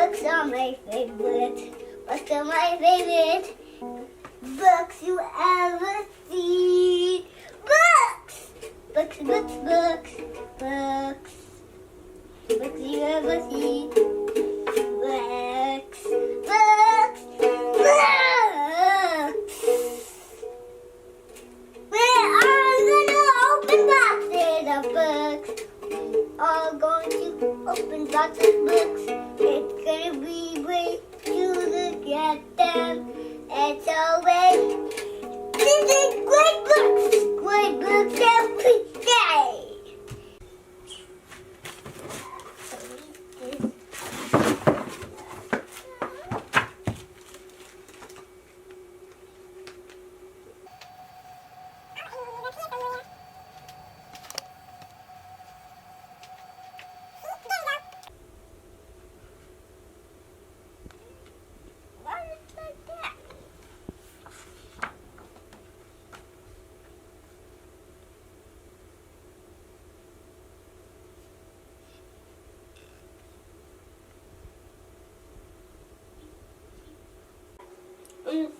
Books are my favorite. Books are my favorite. Books you ever see. Books! Books, books, books. Books. Books you ever see. Books. Books. Books. We're all gonna open boxes of books. All going to open boxes of books. It's gonna be great to look at them. It's always this is great books every day.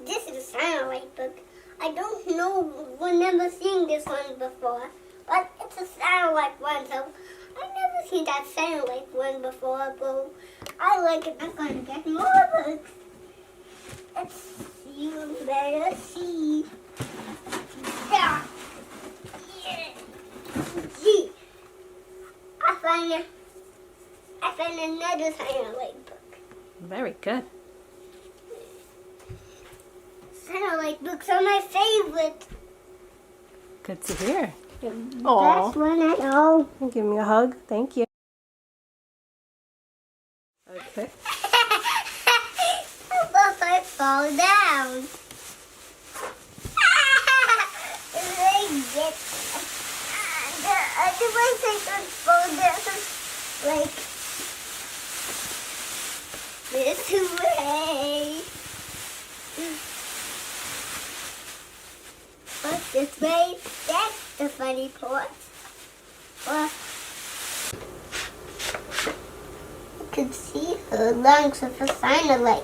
This is a satellite book. I don't know, I've never seen this one before, but it's a satellite one, so I've never seen that satellite one before, but I like it. I'm going to get more books. You better see. Yeah. Gee. I found another satellite book. Very good. Satellite books are my favorite. Good to hear. The Aw. best one I know. Give me a hug. Thank you. Okay. What if I fall down? I get the other ones I could fall down like this way. But this way, that's the funny part. You can see her lungs with a satellite.